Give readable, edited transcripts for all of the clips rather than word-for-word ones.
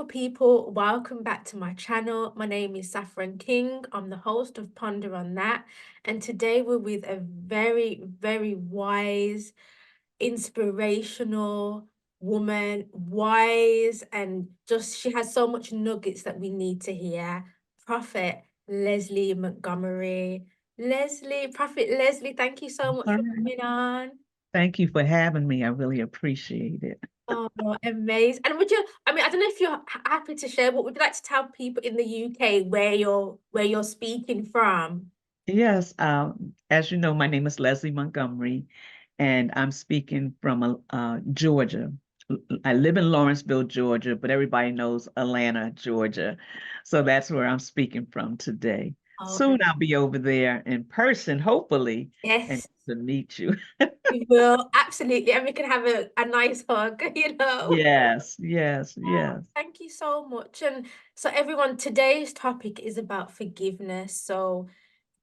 beautiful people. Welcome back to my channel. My name is Saffron King. I'm the host of Ponder on That. And today we're with a very, very wise, inspirational woman, wise, and just she has so much nuggets that we need to hear. Prophet Leslie Montgomery. Prophet Leslie, thank you so much All for right. coming on. Thank you for having me. I really appreciate it. Oh, amazing. And I mean, I don't know if you're happy to share, but would you like to tell people in the UK where you're speaking from? Yes, as you know, my name is Leslie Montgomery, and I'm speaking from Georgia. I live in Lawrenceville, Georgia, but everybody knows Atlanta, Georgia. So that's where I'm speaking from today. Oh, Soon I'll be over there in person, hopefully, and yes, to meet you. we will. Absolutely. And we can have a nice hug, you know. Yes, yes, Oh, yes. thank you so much. And so everyone, today's topic is about forgiveness. So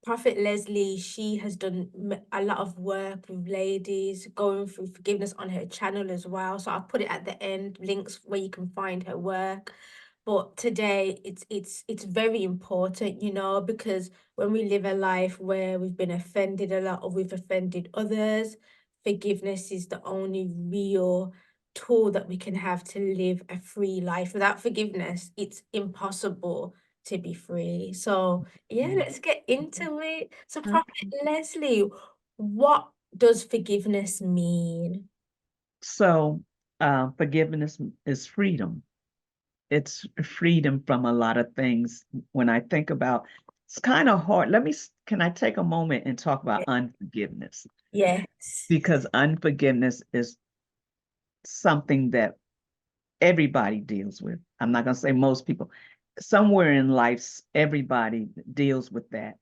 Prophet Leslie, she has done a lot of work with ladies going through forgiveness on her channel as well. So I'll put it at the end, links where you can find her work. But today it's very important, you know, because when we live a life where we've been offended a lot or we've offended others, forgiveness is the only real tool that we can have to live a free life. Without forgiveness, it's impossible to be free. So yeah, Mm. let's get into it. So, Prophet Okay. Leslie, what does forgiveness mean? So, forgiveness is freedom. It's freedom from a lot of things. When I think about, it's kind of hard. Can I take a moment and talk about unforgiveness? Yes. Because unforgiveness is something that everybody deals with. I'm not going to say most people. Somewhere in life, everybody deals with that.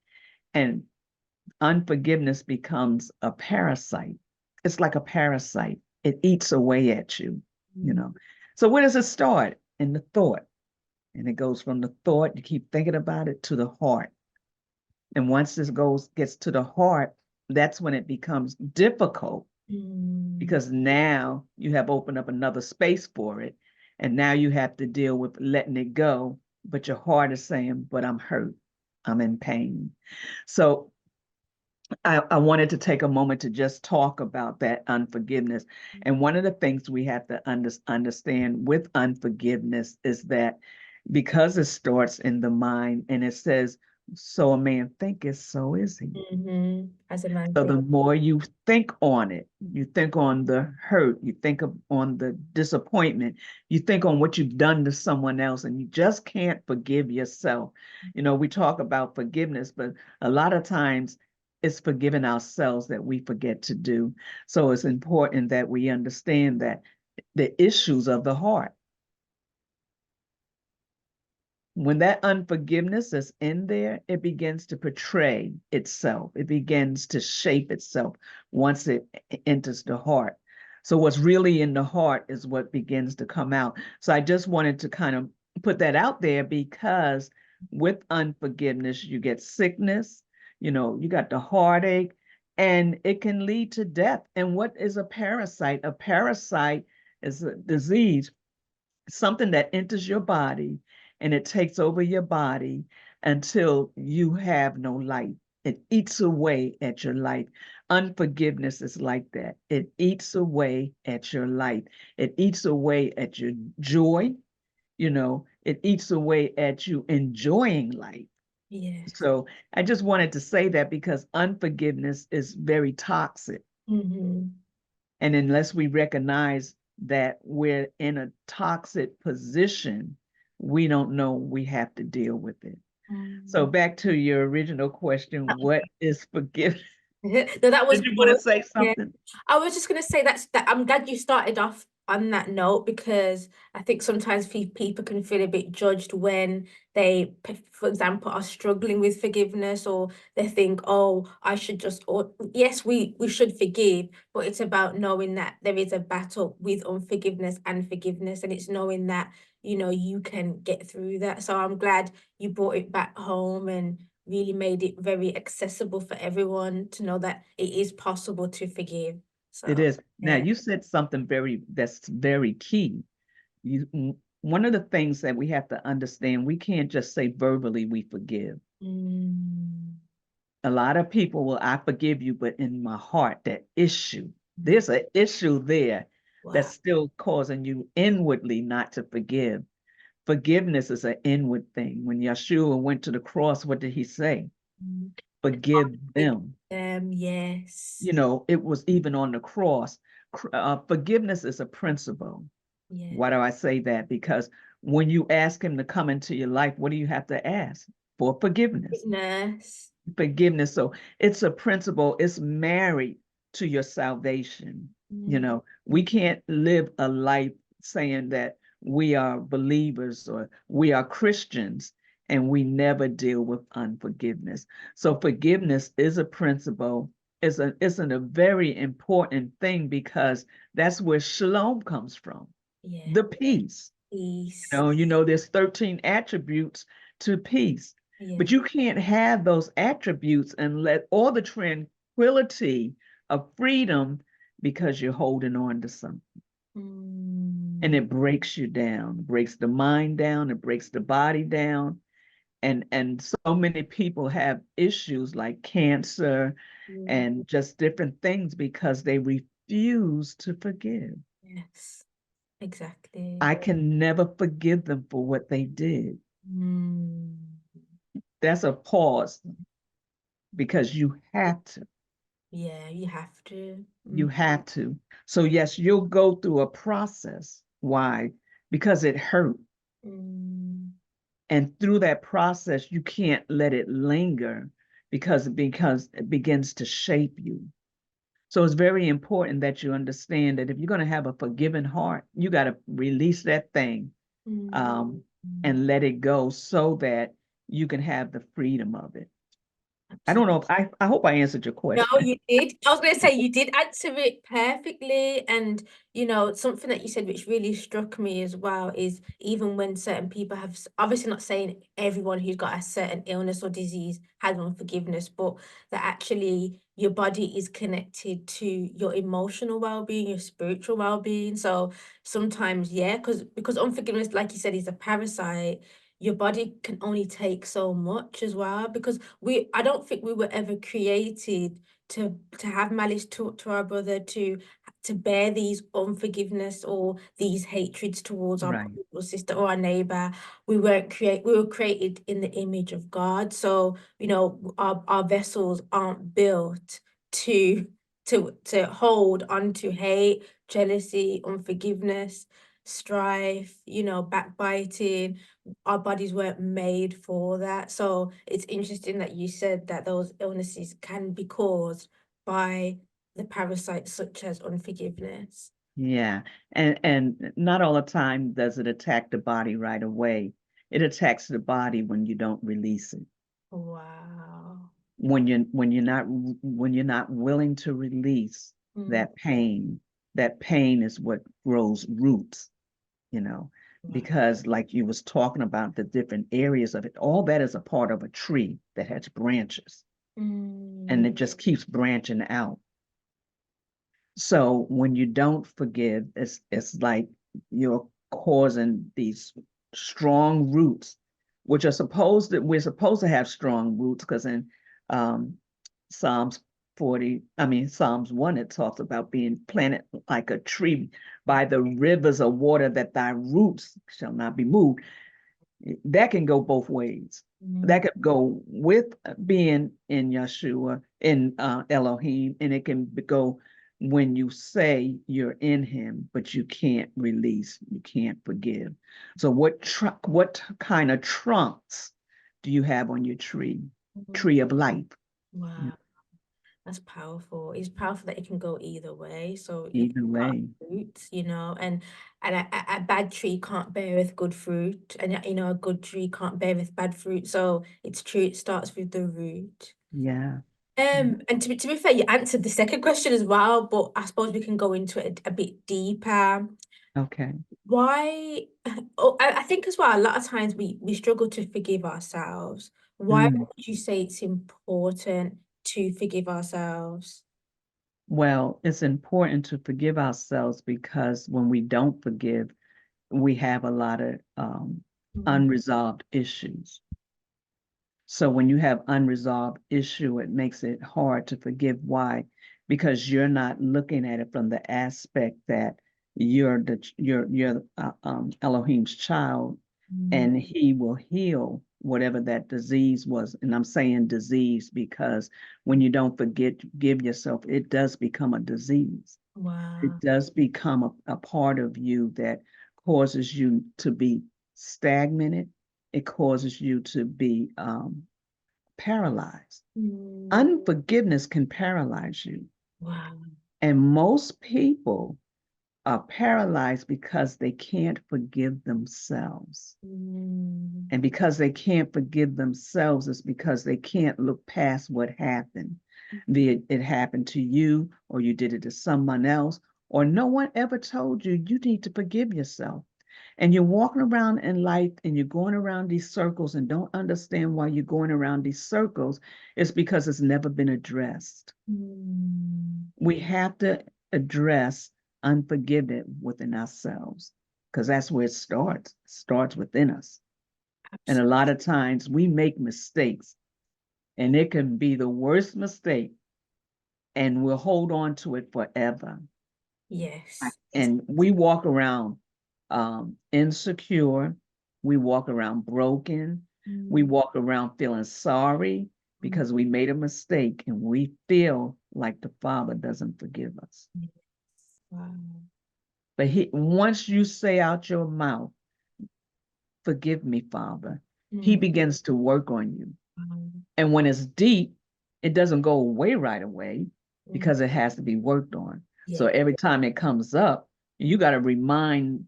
And unforgiveness becomes a parasite. It's like a parasite. It eats away at you, you Mm. know. So where does it start? In the thought. And it goes from the thought, you keep thinking about it, to the heart. And once gets to the heart, that's when it becomes difficult Mm. because now you have opened up another space for it. And now you have to deal with letting it go. But your heart is saying, but I'm hurt. I'm in pain. So I wanted to take a moment to just talk about that unforgiveness. And one of the things we have to understand with unforgiveness is that because it starts in the mind and it says, so a man thinketh, so is he. As a man So thing. the more you think on it, you think on the hurt, you think on the disappointment, you think on what you've done to someone else, and you just can't forgive yourself. You know, we talk about forgiveness, but a lot of times it's forgiving ourselves that we forget to do. So it's important that we understand that the issues of the heart, when that unforgiveness is in there, it begins to portray itself. It begins to shape itself once it enters the heart. So what's really in the heart is what begins to come out. So I just wanted to kind of put that out there because with unforgiveness, you get sickness, you got the heartache, and it can lead to death. And what is a parasite? A parasite is a disease, something that enters your body and it takes over your body until you have no life. It eats away at your life. Unforgiveness is like that. It eats away at your life. It eats away at your joy. It eats away at you enjoying life. Yes. So I just wanted to say that because unforgiveness is very toxic. Mm-hmm. And unless we recognize that we're in a toxic position, we don't know we have to deal with it. So Mm. back to your original question, what is forgiveness? No, that was Did you want to good. say Yeah. something? I was just going to say that I'm glad you started off on that note because I think sometimes people can feel a bit judged when they, for example, are struggling with forgiveness or they think, oh, I should just, or yes, we should forgive, but it's about knowing that there is a battle with unforgiveness and forgiveness, and it's knowing that, you know, you can get through that. So I'm glad you brought it back home and really made it very accessible for everyone to know that it is possible to forgive. It So, is. Now yeah. you said something that's very key. You one of the things that we have to understand, we can't just say verbally we forgive. Mm, A lot of people will, I forgive you, but in my heart, that issue, mm. there's an issue there that's Wow. still causing you inwardly not to forgive. Forgiveness is an inward thing. When Yeshua went to the cross, what did he say? Mm. Forgive them. Yes. You know, it was even on the cross. Forgiveness is a principle. Yeah. Why do I say that? Because when you ask him to come into your life, what do you have to ask? For forgiveness. Goodness. Forgiveness. So it's a principle, it's married to your salvation. You Mm, know, we can't live a life saying that we are believers or we are Christians and we never deal with unforgiveness. So forgiveness is a principle, isn't a very important thing because that's where shalom comes from, yeah. the peace. Peace. You know, there's 13 attributes to peace, Yeah. but you can't have those attributes and let all the tranquility of freedom because you're holding on to something. And Mm, it breaks you down, breaks the mind down, it breaks the body down. And so many people have issues like cancer yeah. and just different things because they refuse to forgive. Yes. Exactly. I can never forgive them for what they did. Mm, That's a pause because you have to. yeah, you have to. You have to. So, yes, you'll go through a process. Why? Because it hurt. Mm, And through that process, you can't let it linger because it begins to shape you. So it's very important that you understand that if you're going to have a forgiving heart, you got to release that thing mm, um, mm. and let it go so that you can have the freedom of it. I don't Absolutely. know if I hope I answered your No, question. you did. I was going to say you did answer it perfectly. And, something that you said which really struck me as well is even when certain people have, obviously not saying everyone who's got a certain illness or disease has unforgiveness, but that actually your body is connected to your emotional well-being, your spiritual well-being. So sometimes, yeah, because unforgiveness, like you said, is a parasite. Your body can only take so much as well because I don't think we were ever created to have malice to our brother, to bear these unforgiveness or these hatreds towards our Right. brother or sister or our neighbor. We were created in the image of God. So, our vessels aren't built to to hold onto hate, jealousy, unforgiveness, strife, backbiting. Our bodies weren't made for that. So it's interesting that you said that those illnesses can be caused by the parasites such as unforgiveness. Yeah. And not all the time does it attack the body right away. It attacks the body when you don't release it. Wow. When you're not willing to release Mm, that pain is what grows roots, you know, wow. because like you was talking about the different areas of it, all that is a part of a tree that has branches Mm, and it just keeps branching out. So when you don't forgive, it's like you're causing these strong roots, which are we're supposed to have strong roots, because in um, Psalms 40, I mean Psalms 1, it talks about being planted like a tree by the rivers of water that thy roots shall not be moved. That can go both ways. mm, That could go with being in Yeshua, in Elohim, and it can go when you say you're in Him, but you can't release, you can't forgive. So, what kind of trunks do you have on your tree? mm. Tree of life. Wow. That's powerful. It's powerful that it can go either way. So you can Either cut way, fruits, and a bad tree can't bear with good fruit, and a good tree can't bear with bad fruit. So it's true, it starts with the root. yeah. And to be fair, you answered the second question as well, but I suppose we can go into it a bit deeper. Okay. Why? Oh, I think as well, a lot of times we struggle to forgive ourselves. Why Mm. would you say it's important to forgive ourselves? Well, it's important to forgive ourselves because when we don't forgive, we have a lot of Mm. unresolved issues. So when you have unresolved issue, it makes it hard to forgive. Why? Because you're not looking at it from the aspect that you're Elohim's child, Mm. and He will heal whatever that disease was. And I'm saying disease because when you don't give yourself, it does become a disease. It Wow. does become a part of you that causes you to be stagnated. It causes you to be paralyzed. Mm. Unforgiveness can paralyze you. Wow. And most people are paralyzed because they can't forgive themselves. Mm. And because they can't forgive themselves, it's because they can't look past what happened. Be it happened to you, or you did it to someone else, or no one ever told you you need to forgive yourself. And you're walking around in life and you're going around these circles and don't understand why you're going around these circles. It's because it's never been addressed. Mm. We have to address unforgiveness within ourselves because that's where it starts within us. And a Absolutely. lot of times we make mistakes, and it can be the worst mistake, and we'll hold on to it forever. Yes. And we walk around insecure, we walk around broken, we Mm. walk around feeling sorry Mm. because we made a mistake, and we feel like the Father doesn't forgive us. Yes. Wow. But once you say out your mouth, forgive me, Father, He Mm. begins to work on you. Wow. And when it's deep, it doesn't go away right away Mm. because it has to be worked on. So Yeah. every time it comes up, you got to remind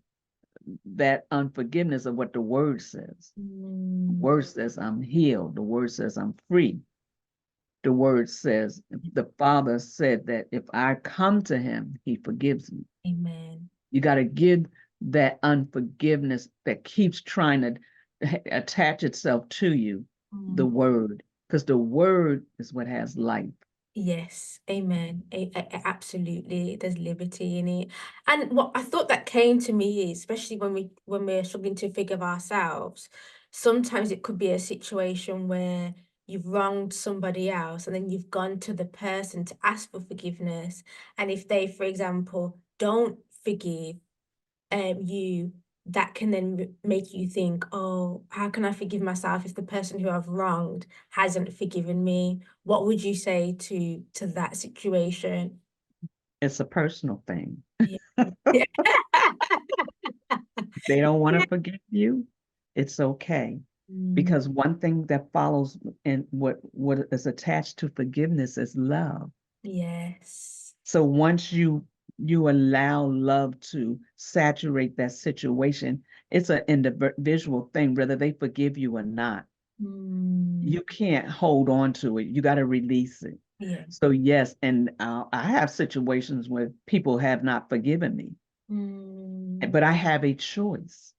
that unforgiveness of what the word says. The Mm. word says, I'm healed. The word says, I'm free. The word says, the Father said that if I come to Him, He forgives me. Amen. You got to give that unforgiveness that keeps trying to attach itself to you, the Mm. word, because the word is what has life. Yes, amen. Absolutely, there's liberty in it. And what I thought that came to me is, especially when we're struggling to figure ourselves, sometimes it could be a situation where you've wronged somebody else and then you've gone to the person to ask for forgiveness. And if they, for example, don't forgive, you, that can then make you think, oh, how can I forgive myself if the person who I've wronged hasn't forgiven me? What would you say to that situation? It's a personal thing. Yeah. Yeah. They don't want to forgive you, it's okay. Mm. Because one thing that follows in what is attached to forgiveness is love. Yes. So once you allow love to saturate that situation, it's an individual thing, whether they forgive you or not. Mm. You can't hold on to it. You got to release it. Yeah. So yes, and I have situations where people have not forgiven me, Mm. but I have a choice.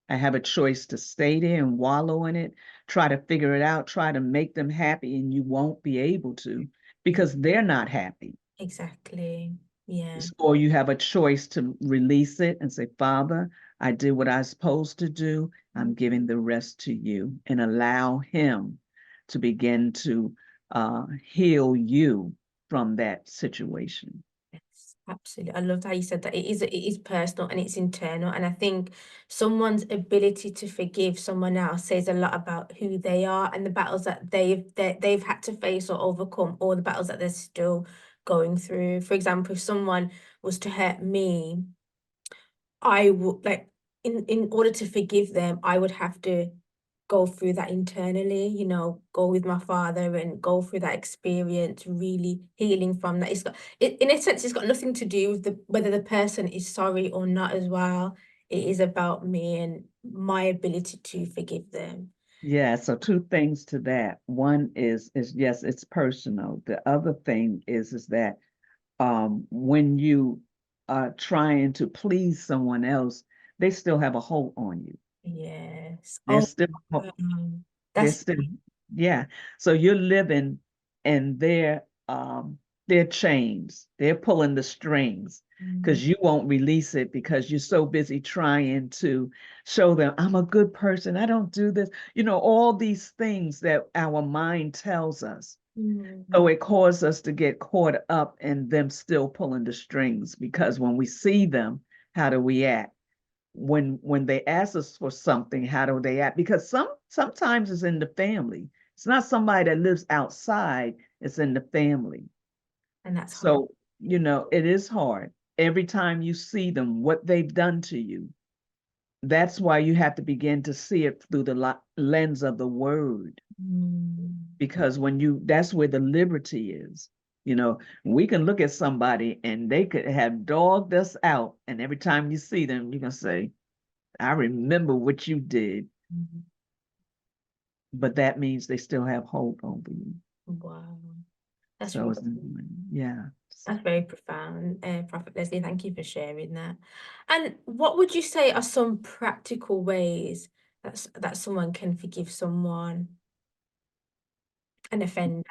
I have a choice to stay there and wallow in it, try to figure it out, try to make them happy, and you won't be able to Yeah, because they're not happy. exactly. Yeah. Or you have a choice to release it and say, Father, I did what I was supposed to do. I'm Mm. giving the rest to you, and allow Him to begin to heal you from that situation. Yes, absolutely. I loved how you said that it is personal and it's internal. And I think someone's ability to forgive someone else says a lot about who they are and the battles that they've had to face or overcome, or the battles that they're still going through. For example, if someone was to hurt me, I would like in order to forgive them, I would have to go through that internally, go with my father and go through that experience, really healing from that. In a sense, it's got nothing to do with whether the person is sorry or not as well. It is about me and my ability to forgive them. Yeah, so two things to that. One is yes, it's personal. The other thing is that when you are trying to please someone else, they still have a hold on you. Yes. They're Oh, still they're that's still yeah. So you're living in their chains. They're pulling the strings. Mm, because you won't release it because you're so busy trying to show them I'm a good person. I don't do this. All these things that our mind tells us. So mm, it caused us to get caught up in them still pulling the strings because when we see them, how do we act? When they ask us for something, how do they act? Because sometimes it's in the family. It's not somebody that lives outside, it's in the family. and that's hard. So, it is hard. Every time you see them, what they've done to you, that's why you have to begin to see it through the lens of the word. Mm, Because that's where the liberty is. We can look at somebody and they could have dogged us out. And every time you see them, you can say, I remember what you did. mm. But that means they still have hope over you. Wow, that's So really, it's, yeah. that's very profound, Prophet Leslie. Thank you for sharing that. And what would you say are some practical ways that someone can forgive someone, an offender?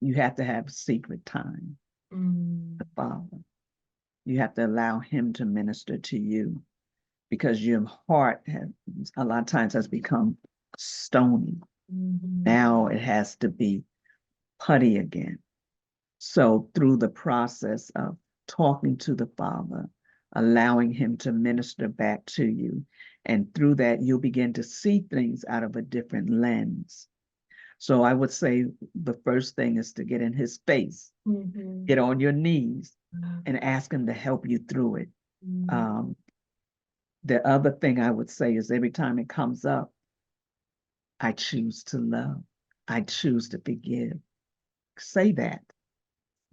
You have to have secret time, Mm, the Father. You have to allow him to minister to you because your heart has a lot of times has become stony. mhm, Now it has to be putty again. So through the process of talking to the Father, allowing him to minister back to you, and through that you'll begin to see things out of a different lens. So I would say the first thing is to get in his face, mhm, get on your knees, wow, and ask him to help you through it. mm, Um, the other thing I would say is every time it comes up, I choose to love. I choose to forgive. Say that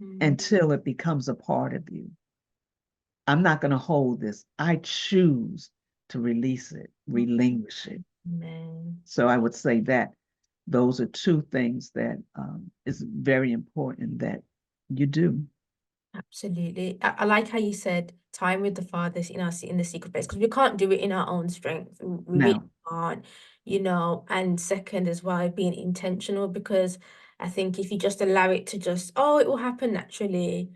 mm, until it becomes a part of you. I'm not going to hold this. I choose to release it, relinquish it. amen. So I would say that those are two things that is very important that you do. Absolutely. I like how you said time with the Father in the secret place because we can't do it in our own strength. We really Now, can't, And second as well, being intentional because I think if you just allow it to just, oh, it will happen naturally.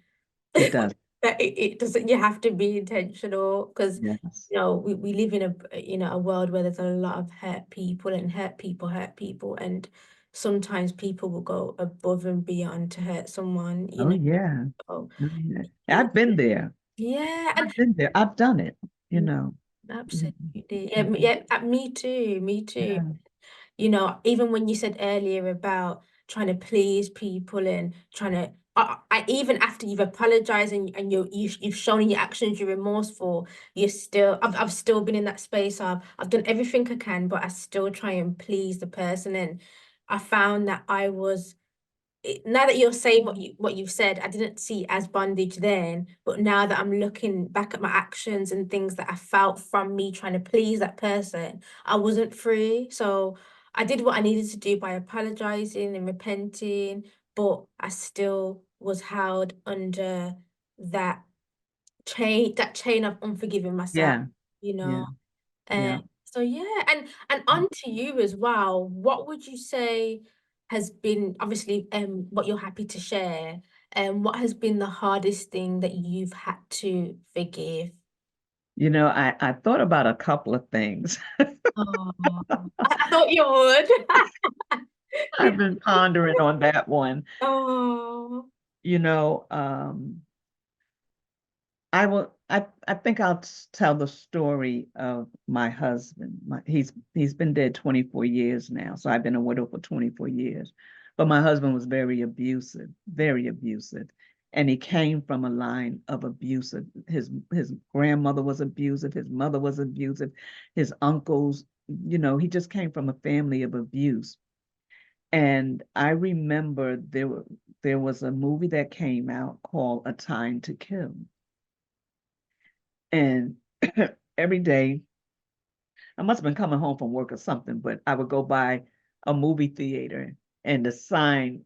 it does. That it doesn't, you have to be intentional because, Yes. we live in a world where there's a lot of hurt people. And sometimes people will go above and beyond to hurt someone, Oh, yeah. so Oh, yeah. it I've been there. yeah, and I've been there. I've done it, you mm, know. Mhm. absolutely. Yeah, Mhm. yeah, me too, me too. Yeah. Even when you said earlier about trying to please people and trying to I even after you've apologized and you've shown in your actions you're remorseful, I've still been in that space of I've done everything I can, but I still try and please the person. And I found that now that you're saying what you've said, I didn't see it as bondage then, but now that I'm looking back at my actions and things that I felt from me trying to please that person, I wasn't free. So I did what I needed to do by apologizing and repenting, but I still was held under that that chain of unforgiving myself, Yeah. you Yeah. know. Yeah. So yeah, and on to you as well. What would you say has been obviously what you're happy to share, what has been the hardest thing that you've had to forgive? I thought about a couple of things. Oh, I thought you would. I've been pondering on that one. Oh. You know, I think I'll tell the story of my husband. He's been dead 24 years now, so I've been a widow for 24 years. But my husband was very abusive, very abusive. And he came from a line of abusive. His grandmother was abusive, his mother was abusive, his uncles, he just came from a family of abuse. And I remember there was a movie that came out called A Time to Kill. And every day, I must have been coming home from work or something, but I would go by a movie theater and the sign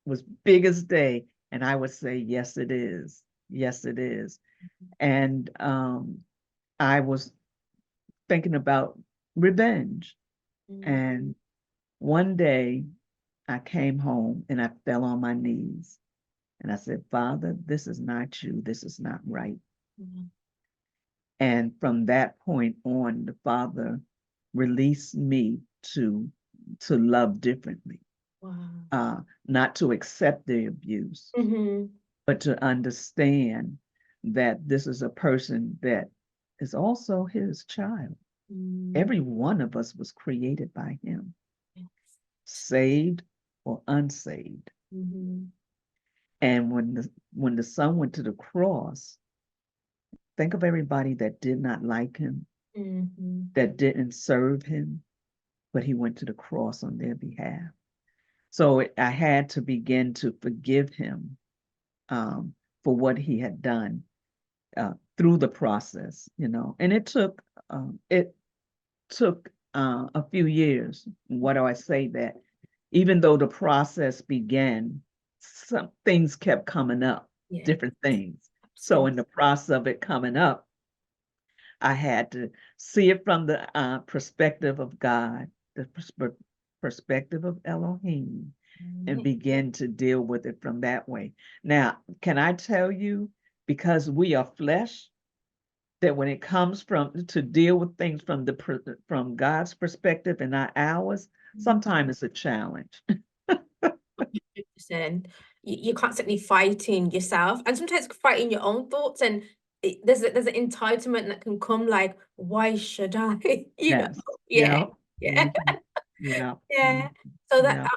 was big as day. And I would say, yes, it is. Yes, it is. And I was thinking about revenge. Mm, And one day I came home and I fell on my knees And I said, Father, this is not you. This is not right. Mhm. And from that point on, the Father released me to love differently, Wow. not to accept the abuse, Mm-hmm. but to understand that this is a person that is also his child. Mm. Every one of us was created by him, Yes. saved or unsaved. Mm-hmm. And when the son went to the cross, think of everybody that did not like him, Mm-hmm. that didn't serve him, but he went to the cross on their behalf. So I had to begin to forgive him for what he had done through the process, you know. And it took a few years. Why do I say that? Even though the process began, some things kept coming up, Yeah, different things. So absolutely. in the process of it coming up, I had to see it from the perspective of God, the perspective of Elohim, and Mm. begin to deal with it from that way. Now, can I tell you, because we are flesh, that when it comes from to deal with things from from God's perspective and not ours, sometimes it's a challenge. 100%. You're constantly fighting yourself and sometimes fighting your own thoughts and there's an entitlement that can come like, why should I? You know? Yes. Yeah. Yeah. Yeah. Mhm. Yeah. Yeah. Mhm. So that Yeah.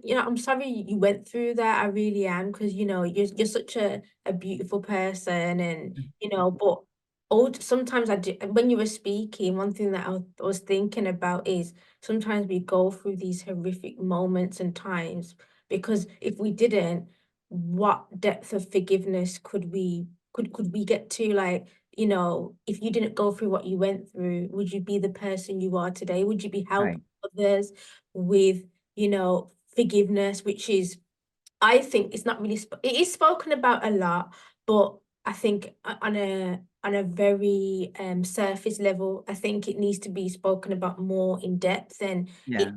and I'm sorry you went through that. I really am because you're such a beautiful person and but sometimes I do when you were speaking, one thing that I was thinking about is sometimes we go through these horrific moments and times because if we didn't, what depth of forgiveness could we get to? Like, if you didn't go through what you went through, would you be the person you are today? Would you be helping Right. others with, forgiveness, which is, I think it's not really, it is spoken about a lot, but I think on a very surface level, I think it needs to be spoken about more in depth, and it Yeah.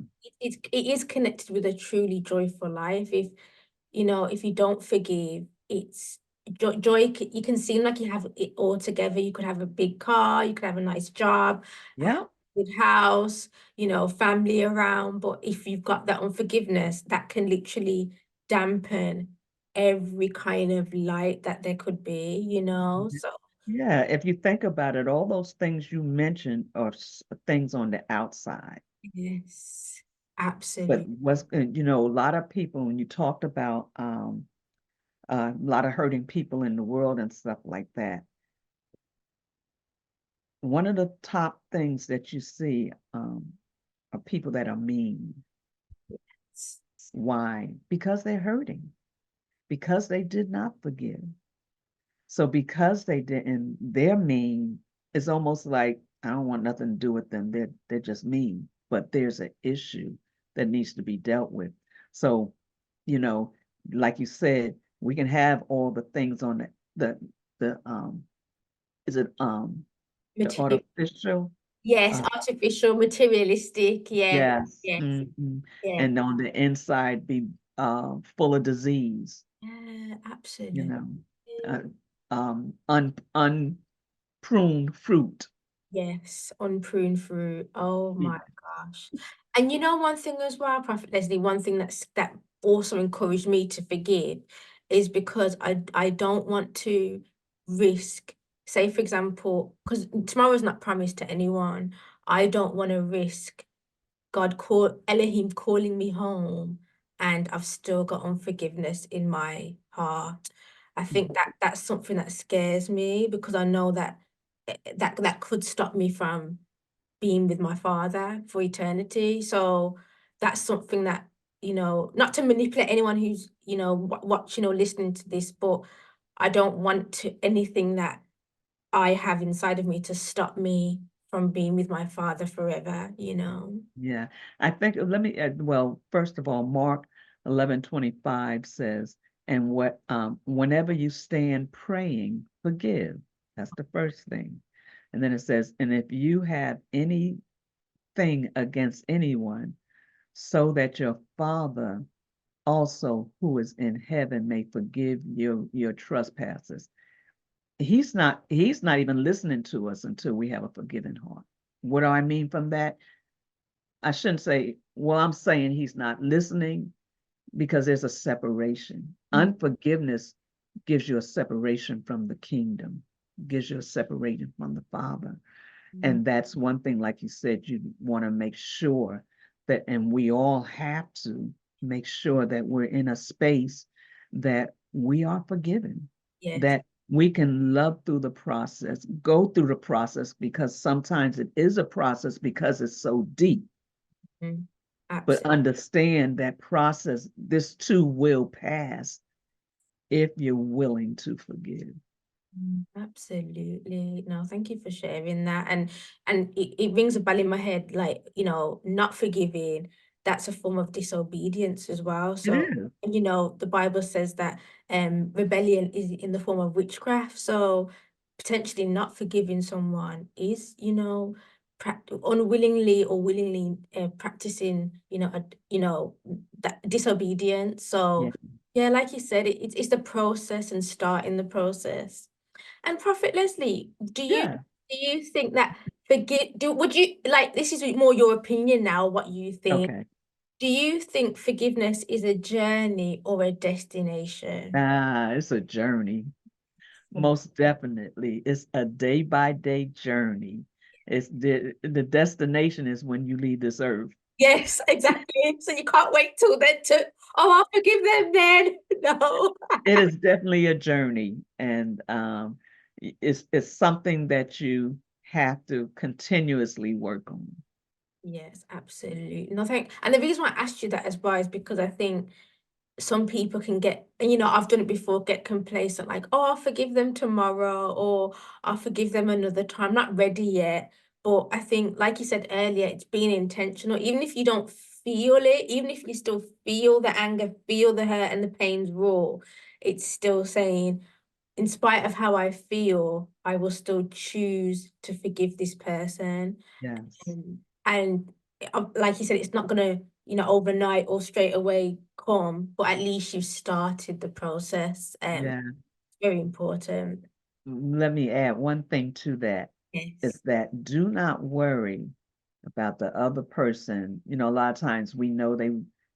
it is connected with a truly joyful life. If you don't forgive, it's you can seem like you have it all together. You could have a big car, you could have a nice job, a Yeah. good house, family around. But if you've got that unforgiveness, that can literally dampen every kind of light that there could be. So Yeah. If you think about it, all those things you mentioned are things on the outside. yes, But absolutely. a lot of people, when you talked about a lot of hurting people in the world and stuff like that, one of the top things that you see are people that are mean. Why? Because they're hurting, because they did not forgive. So because they didn't, they're mean. It's almost like I don't want nothing to do with them. They're just mean. But there's an issue that needs to be dealt with. So, you know, like you said, we can have all the things on the is it the Material, artificial? yes, Uh, artificial, materialistic, yeah, yes. yes, Mhm. yeah. And on the inside be full of disease, Yeah, you absolutely. know, uh, unpruned fruit. Yes, unpruned fruit. Oh Yeah. my gosh. And one thing as well, Prophet Leslie, one thing that also encouraged me to forgive is because I don't want to risk, say for example, because tomorrow's not promised to anyone. I don't want to risk Elohim calling me home and I've still got unforgiveness in my heart. I think that's something that scares me because I know that that could stop me from being with my father for eternity. So that's something that, not to manipulate anyone who's, watching or listening to this, but I don't want anything that I have inside of me to stop me from being with my father forever. Yeah, I think let me well, first of all, Mark 11:25 says, and whenever you stand praying, forgive. That's the first thing. And then it says, and if you have anything against anyone, so that your Father also who is in heaven may forgive your trespasses. He's not even listening to us until we have a forgiving heart. What do I mean from that? I shouldn't say, well, I'm saying he's not listening because there's a separation. Mm, Unforgiveness gives you a separation from the kingdom, gives you a separation from the Father. mm. And that's one thing, like you said, you want to make sure that, and we all have to make sure that we're in a space that we are forgiven, Yes. that we can love through the process, go through the process, because sometimes it is a process because it's so deep. Mm. But Absolutely. understand that process, this too will pass if you're willing to forgive. Absolutely. No, thank you for sharing that. And it rings a bell in my head, like, not forgiving, that's a form of disobedience as well. It So, is. and the Bible says that rebellion is in the form of witchcraft. So potentially not forgiving someone is, unwillingly or willingly practicing, that disobedience. Yeah. So yeah, like you said, it's the process and starting the process. And Prophet Leslie, do you Yeah. do you think that would you like, this is more your opinion now, what you think. Okay. Do you think forgiveness is a journey or a destination? It's a journey. Mm. Most definitely. It's a day by day journey. It's the destination is when you leave this earth. Yes, exactly. So you can't wait till then to, oh, I'll forgive them then. No. It is definitely a journey, and it's something that you have to continuously work on. Yes, absolutely. No, and the reason why I asked you that as well is because I think some people can get, and I've done it before, get complacent, like, oh, I'll forgive them tomorrow, or I'll forgive them another time. I'm not ready yet. But I think, like you said earlier, it's being intentional. Even if you don't feel it, even if you still feel the anger, feel the hurt and the pain's raw, it's still saying, in spite of how I feel, I will still choose to forgive this person. Yes. And like you said, it's not gonna, overnight or straight away come, but at least you've started the process. Yeah. Very important. Let me add one thing to that is Yes. that do not worry about the other person. A lot of times we know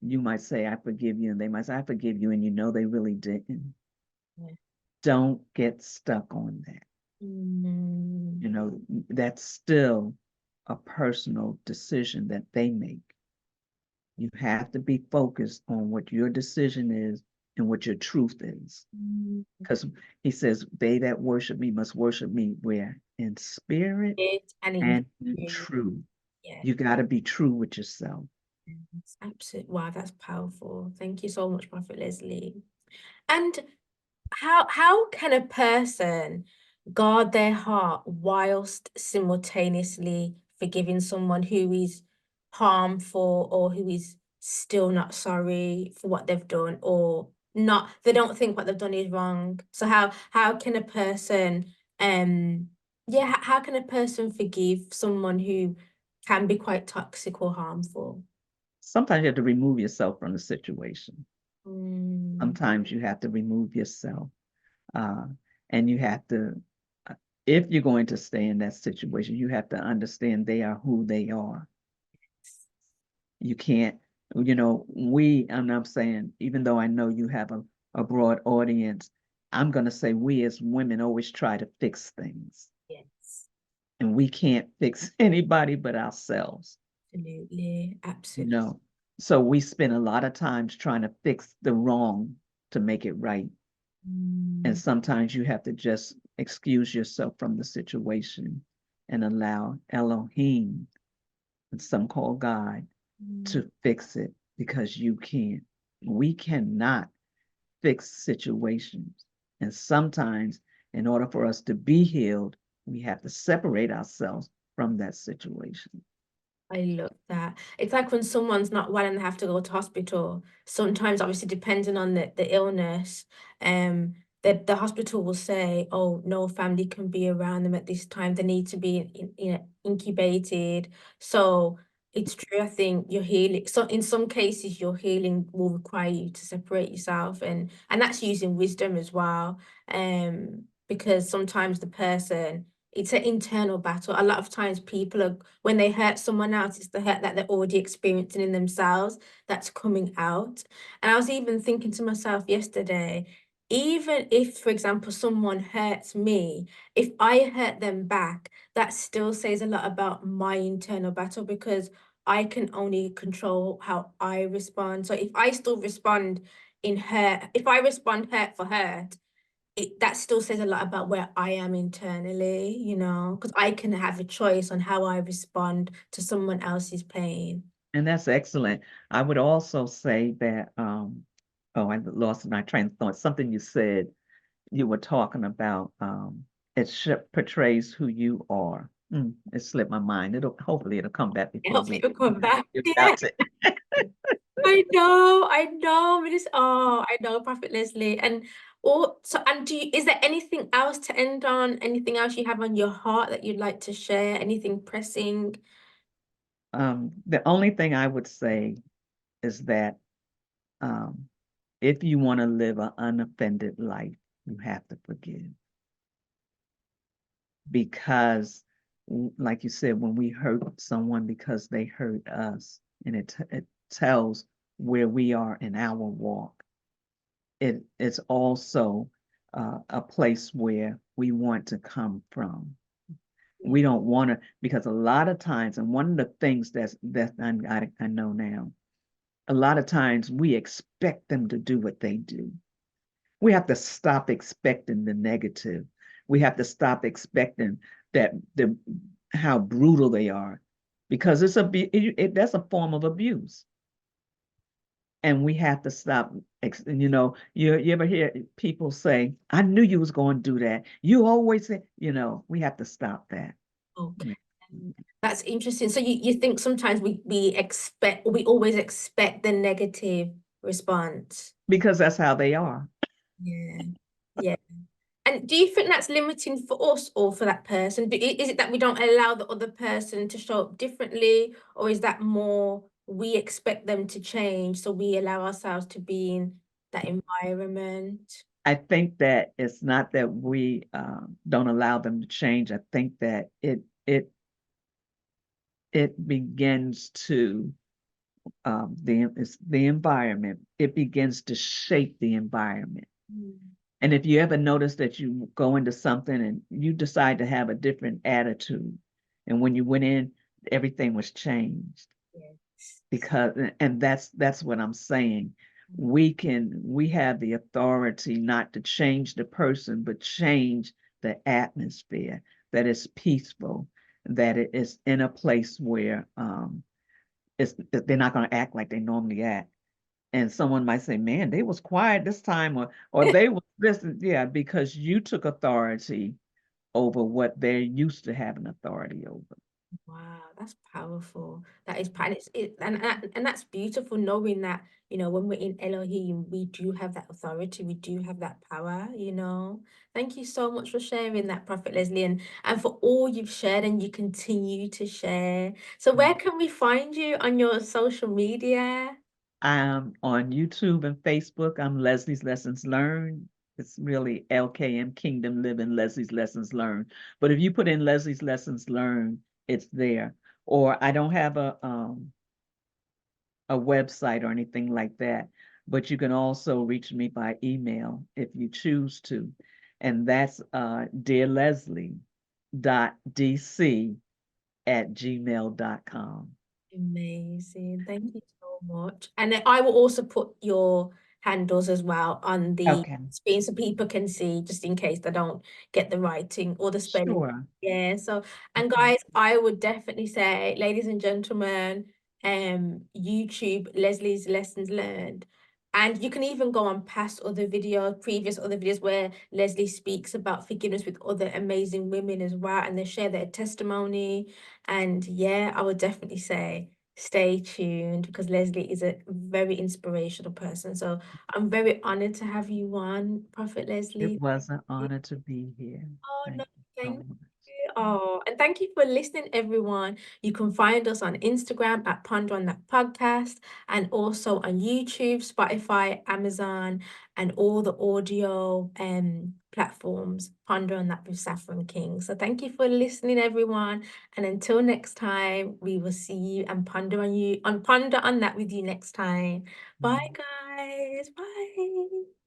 you might say, I forgive you, and they might say, I forgive you, and they really didn't. Yeah. Don't get stuck on that. Mm, That's still a personal decision that they make. You have to be focused on what your decision is and what your truth is. mm, Because he says, they that worship me must worship me where? In spirit it and in and in truth. truth. Yeah. You got to be true with yourself. Yes, absolutely. Wow, that's powerful. Thank you so much, Prophet Leslie. And how can a person guard their heart whilst simultaneously forgiving someone who is harmful or who is still not sorry for what they've done, or not, they don't think what they've done is wrong? So how can a person yeah, how can a person forgive someone who can be quite toxic or harmful? Sometimes you have to remove yourself from the situation. Mm, Sometimes you have to remove yourself. Uh, and you have to, uh, if you're going to stay in that situation, you have to understand they are who they are. You can't, and I'm saying, even though I know you have a broad audience, I'm going to say we as women always try to fix things, yes, and we can't fix anybody but ourselves, absolutely, you absolutely. know. So we spend a lot of times trying to fix the wrong to make it right. And Mm, sometimes you have to just excuse yourself from the situation and allow Elohim, and some call God, mm. to fix it because you can't. We cannot fix situations. And sometimes, in order for us to be healed, we have to separate ourselves from that situation. I love that. It's like when someone's not well and they have to go to hospital. Sometimes, obviously, depending on the illness, um, the hospital will say, "Oh, no family can be around them at this time. They need to be incubated." So It's true. I think you're healing. So in some cases, your healing will require you to separate yourself, and that's using wisdom as well. Because sometimes the person, it's an internal battle. A lot of times people are, when they hurt someone else, it's the hurt that they're already experiencing in themselves that's coming out. And I was even thinking to myself yesterday, even if, for example, someone hurts me, if I hurt them back, that still says a lot about my internal battle because I can only control how I respond. So if I still respond in hurt, if I respond hurt for hurt, that still says a lot about where I am internally, because I can have a choice on how I respond to someone else's pain. And that's excellent. I would also say that, oh, I lost my train of thought. Something you said, you were talking about, portrays who you are. It slipped my mind. Hopefully it'll come back And before hopefully we it'll come back. get Yeah, out to. I know. I know, Prophet Leslie. And also, and is there anything else to end on? Anything else you have on your heart that you'd like to share? Anything pressing? The only thing I would say is that, um, if you want to live an unoffended life, you have to forgive. Because, like you said, when we hurt someone because they hurt us, and it tells where we are in our walk, it's also a place where we want to come from. We don't want to, because a lot of times, and one of the things that I know now, a lot of times we expect them to do what they do. We have to stop expecting the negative. We have to stop expecting that the how brutal they are, because that's a form of abuse, and we have to stop. You ever hear people say, "I knew you was going to do that. You always say," we have to stop that. Okay. That's interesting. So you think sometimes we always expect the negative response. Because that's how they are. Yeah. Yeah. And do you think that's limiting for us or for that person? Is it that we don't allow the other person to show up differently, or is that more we expect them to change, so we allow ourselves to be in that environment? I think that it's not that we don't allow them to change. I think that it begins to, the environment. It begins to shape the environment. Mm. And if you ever notice that you go into something and you decide to have a different attitude, and when you went in, everything was changed. Yes. Because, and that's what I'm saying. We have the authority not to change the person, but change the atmosphere, that is peaceful, that it is in a place where they're not going to act like they normally act. And someone might say, man, they was quiet this time, or they was this. Yeah, because you took authority over what they're used to having authority over. Wow, that's powerful. That is, and and that's beautiful knowing that, when we're in Elohim, we do have that authority, we do have that power. Thank you so much for sharing that, Prophet Leslie, and for all you've shared and you continue to share. So where can we find you on your social media? I'm on YouTube and Facebook. I'm Leslie's Lessons Learned. It's really LKM Kingdom Living, Leslie's Lessons Learned. But if you put in Leslie's Lessons Learned, it's there. Or I don't have a website or anything like that, but you can also reach me by email if you choose to. And that's dearleslie.dc@gmail.com. Amazing. Thank you so much. And then I will also put your handles as well on the Okay, screen so people can see, just in case they don't get the writing or the spelling. sure. Yeah. So, and Okay. guys, I would definitely say, ladies and gentlemen, YouTube, Leslie's Lessons Learned. And you can even go on past other videos, previous other videos where Leslie speaks about forgiveness with other amazing women as well, and they share their testimony. And yeah, I would definitely say stay tuned because Leslie is a very inspirational person. So I'm very honored to have you on, Prophet It Leslie. was an honor to be here. Oh, no, Thank you so thank much. you. Oh, and thank you for listening, everyone. You can find us on Instagram at Ponder on That Podcast and also on YouTube, Spotify, Amazon, and all the audio platforms. Ponder on That with Saffron King. So thank you for listening, everyone. And until next time, we will see you and ponder on that with you next time. Bye, guys. Bye.